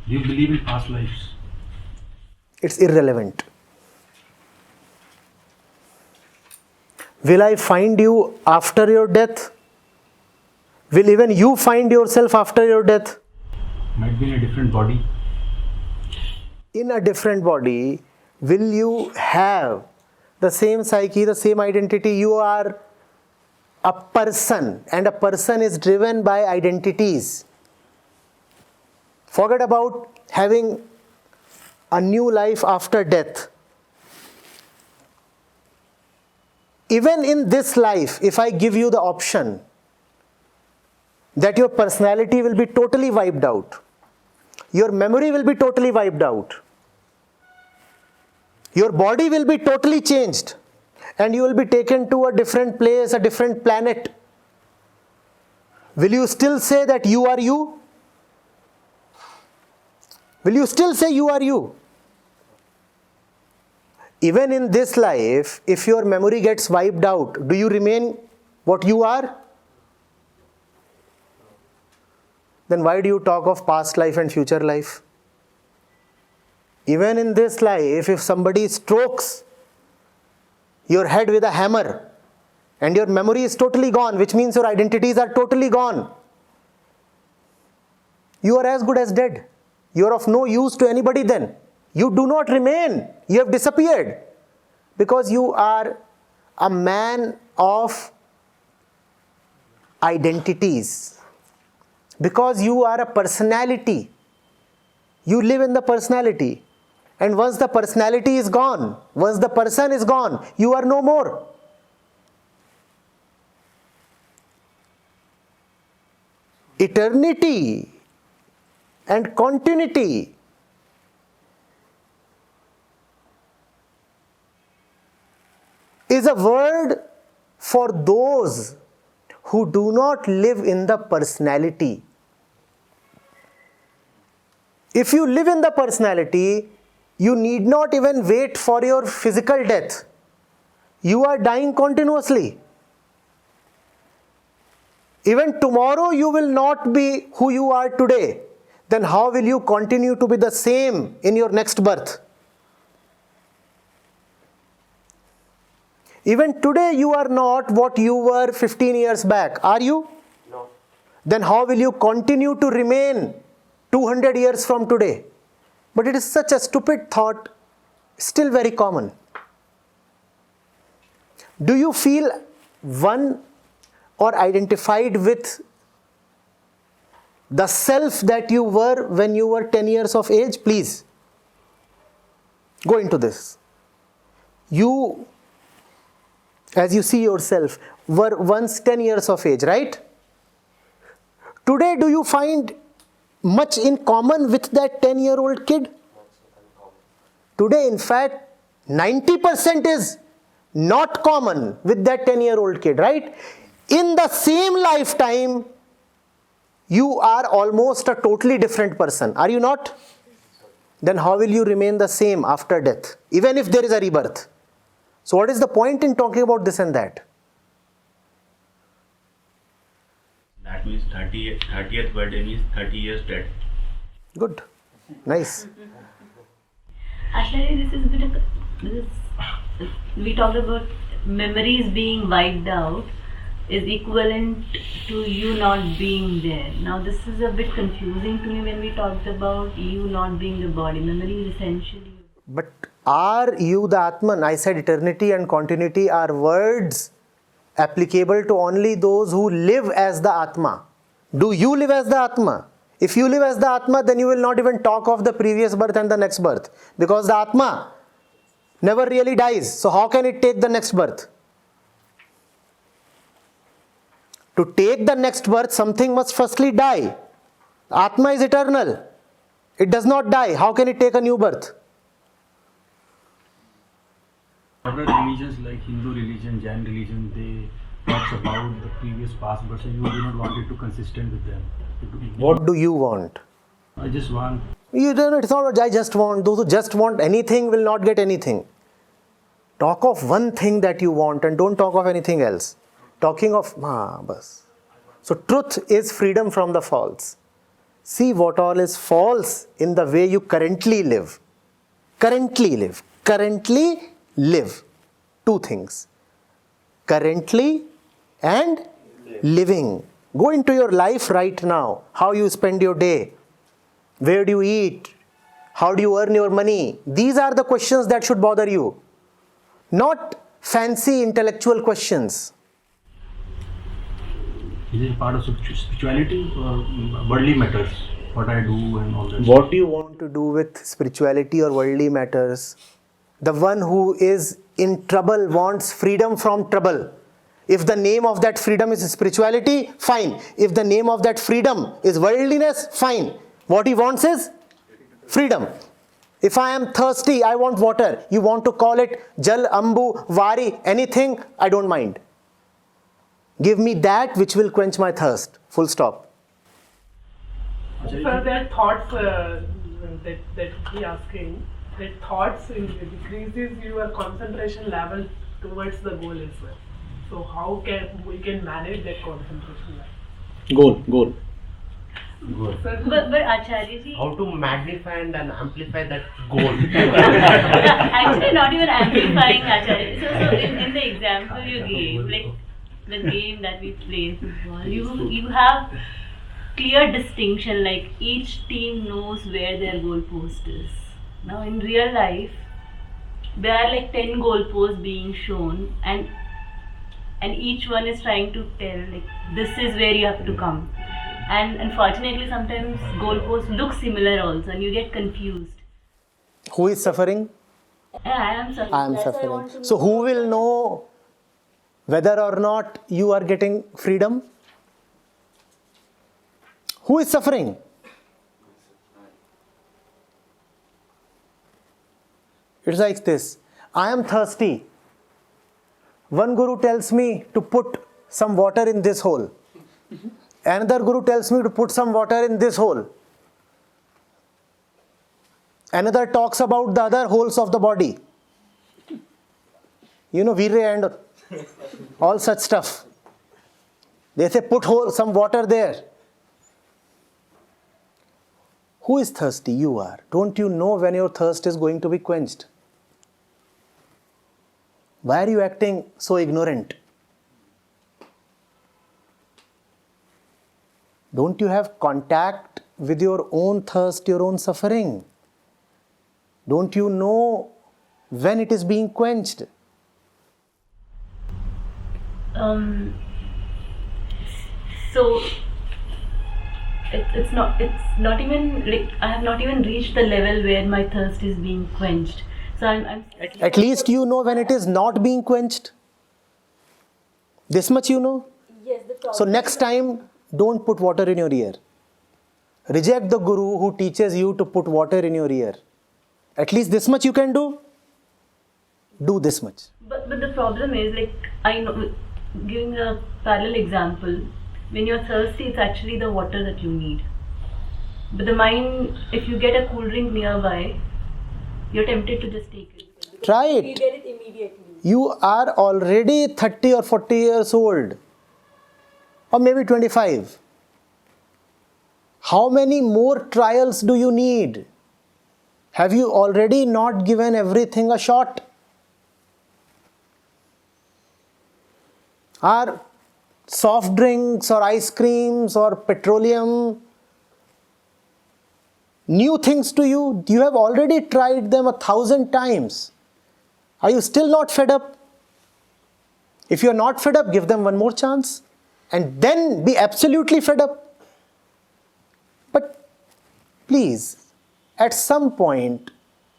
Do you believe in past lives? It's irrelevant. Will I find you after your death? Will even you find yourself after your death? Might be in a different body. In a different body, will you have the same psyche, the same identity? You are a person, and a person is driven by identities. Forget about having a new life after death. Even in this life, if I give you the option that your personality will be totally wiped out, your memory will be totally wiped out, your body will be totally changed, and you will be taken to a different place, a different planet, will you still say that you are you? Will you still say you are you? Even in this life, if your memory gets wiped out, do you remain what you are? Then why do you talk of past life and future life? Even in this life, if somebody strokes your head with a hammer and your memory is totally gone, which means your identities are totally gone, you are as good as dead. You are of no use to anybody then. You do not remain. You have disappeared. Because you are a man of identities. Because you are a personality. You live in the personality. And once the personality is gone, once the person is gone, you are no more. Eternity and continuity is a word for those who do not live in the personality. If you live in the personality, you need not even wait for your physical death. You are dying continuously. Even tomorrow you will not be who you are today. Then how will you continue to be the same in your next birth? Even today you are not what you were 15 years back. Are you? No. Then how will you continue to remain 200 years from today? But it is such a stupid thought, still very common. Do you feel one or identified with the self that you were when you were 10 years of age? Please go into this. You, as you see yourself, were once 10 years of age, right? Today, do you find much in common with that 10-year-old kid? Today, in fact, 90% is not common with that 10-year-old kid, right? In the same lifetime, you are almost a totally different person. Are you not? Then how will you remain the same after death, even if there is a rebirth? So what is the point in talking about this and that? That means 30th birthday means 30 years dead. Good. Nice. Actually, this is a bit of, we talked about memories being wiped out is equivalent to you not being there. Now this is a bit confusing to me when we talked about you not being the body. Memory is essentially... But are you the Atman? I said eternity and continuity are words applicable to only those who live as the Atma. Do you live as the Atma? If you live as the Atma, then you will not even talk of the previous birth and the next birth. Because the Atma never really dies. So how can it take the next birth? To take the next birth, something must firstly die. Atma is eternal. It does not die. How can it take a new birth? Other religions like Hindu religion, Jain religion, they talk about the previous past, but you do not want it to consistent with them. What do you want? I just want. You don't. It's not what I just want. Those who just want anything will not get anything. Talk of one thing that you want and don't talk of anything else. Talking of bas. So truth is freedom from the false. See what all is false in the way you currently live. Currently live. Currently live. Two things. Currently and living. Go into your life right now. How you spend your day. Where do you eat? How do you earn your money? These are the questions that should bother you. Not fancy intellectual questions. Is it part of spirituality or worldly matters? What I do and all that. What do you want to do with spirituality or worldly matters? The one who is in trouble wants freedom from trouble. If the name of that freedom is spirituality, fine. If the name of that freedom is worldliness, fine. What he wants is freedom. If I am thirsty, I want water. You want to call it Jal, Ambu, Vari, anything, I don't mind. Give me that which will quench my thirst. Full stop. Sir, there are thoughts that he asking. That thoughts decreases your concentration level towards the goal as well. So how can we manage that concentration level? Goal. Sir, But Acharya ji, How to magnify and amplify that goal. actually not even amplifying Acharya. So in the example you gave, like the game that we play football, you have clear distinction, like each team knows where their goal post is. Now in real life, there are like 10 goal posts being shown, and each one is trying to tell like this is where you have to come. And unfortunately, sometimes goalposts look similar also, and you get confused. Who is suffering? Yeah, I am suffering. I am That's why I suffering. want to So know. who will know whether or not you are getting freedom? Who is suffering? It's like this. I am thirsty. One guru tells me to put some water in this hole. Another guru tells me to put some water in this hole. Another talks about the other holes of the body. You know, Virya and all such stuff. They say put some water there. Who is thirsty? You are. Don't you know when your thirst is going to be quenched? Why are you acting so ignorant? Don't you have contact with your own thirst, your own suffering? Don't you know when it is being quenched? So it's not even like I have not even reached the level where my thirst is being quenched. So I'm At least you know when it is not being quenched. This much you know. yes, the problem. So next time, don't put water in your ear. Reject the guru who teaches you to put water in your ear. At least this much you can do. Do this much. But the problem is, like, I know, giving a parallel example, when you're thirsty, it's actually the water that you need. But the mind, if you get a cool drink nearby, you're tempted to just take it. Try You it. get it immediately. You are already 30 or 40 years old. Or maybe 25. How many more trials do you need? Have you already not given everything a shot? Are soft drinks or ice creams or petroleum new things to you? You have already tried them 1,000 times. Are you still not fed up? If you are not fed up, give them one more chance. And then be absolutely fed up. But please, at some point,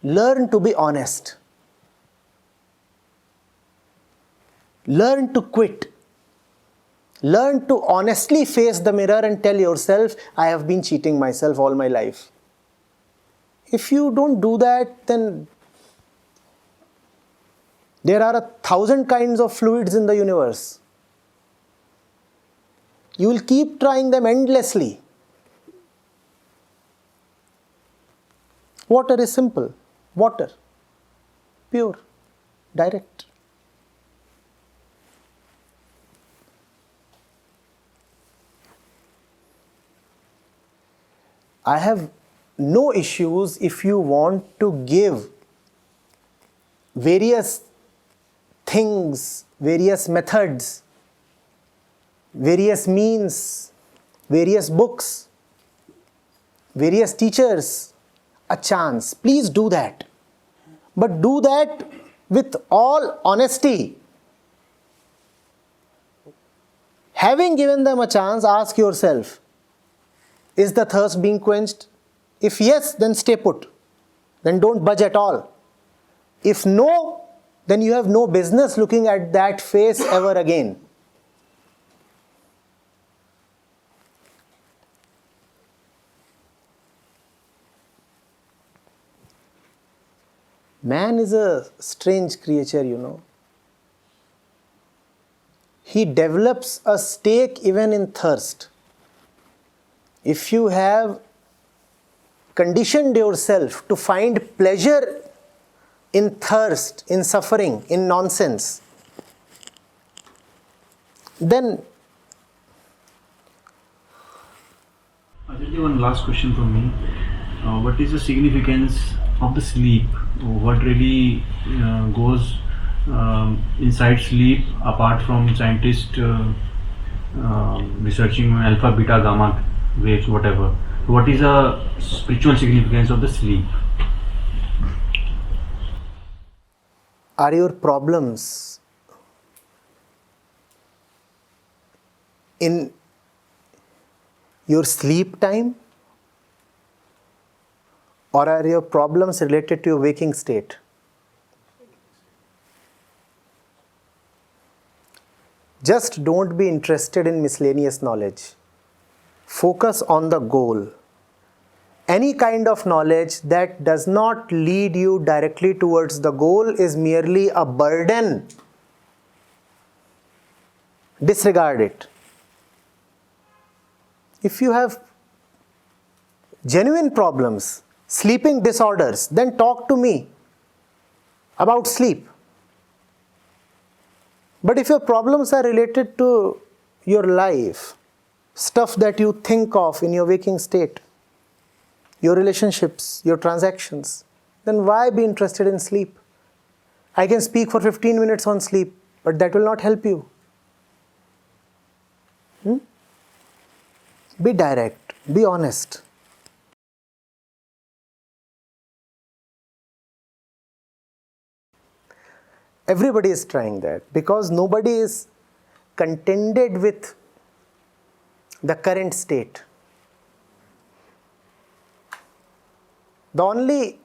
learn to be honest. Learn to quit. Learn to honestly face the mirror and tell yourself, I have been cheating myself all my life. If you don't do that, then there are 1,000 kinds of fluids in the universe. You will keep trying them endlessly. Water is simple. Water. Pure. Direct. I have no issues if you want to give various things, various methods, various means, various books, various teachers a chance. Please do that. But do that with all honesty. Having given them a chance, ask yourself, is the thirst being quenched? If yes, then stay put. Then don't budge at all. If no, then you have no business looking at that face ever again. Man is a strange creature, you know. He develops a stake even in thirst. If you have conditioned yourself to find pleasure in thirst, in suffering, in nonsense, then Acharya, one last question from me. What is the significance of the sleep? What really goes inside sleep apart from scientists researching alpha, beta, gamma waves, whatever? What is the spiritual significance of the sleep? are your problems in your sleep time, or are your problems related to your waking state? Just don't be interested in miscellaneous knowledge. Focus on the goal. Any kind of knowledge that does not lead you directly towards the goal is merely a burden. Disregard it. If you have genuine problems, sleeping disorders, then talk to me about sleep. But if your problems are related to your life, stuff that you think of in your waking state, your relationships, your transactions, then why be interested in sleep? I can speak for 15 minutes on sleep, but that will not help you. Be direct, be honest. Everybody is trying that because nobody is contented with the current state. The only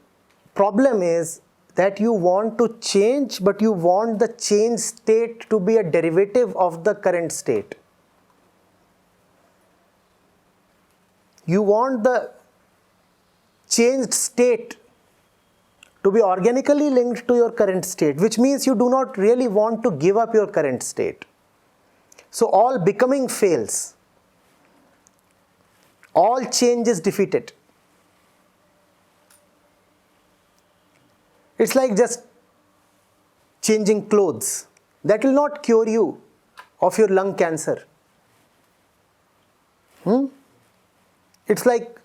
problem is that you want to change, but you want the changed state to be a derivative of the current state. You want the changed state to be organically linked to your current state, which means you do not really want to give up your current state. So all becoming fails. All change is defeated. It's like just changing clothes. That will not cure you of your lung cancer. It's like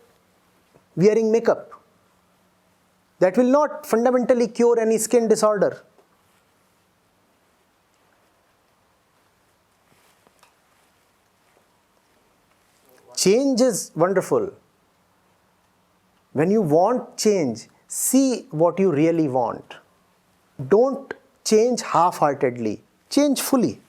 wearing makeup. That will not fundamentally cure any skin disorder. Change is wonderful. When you want change, see what you really want. Don't change half-heartedly. Change fully.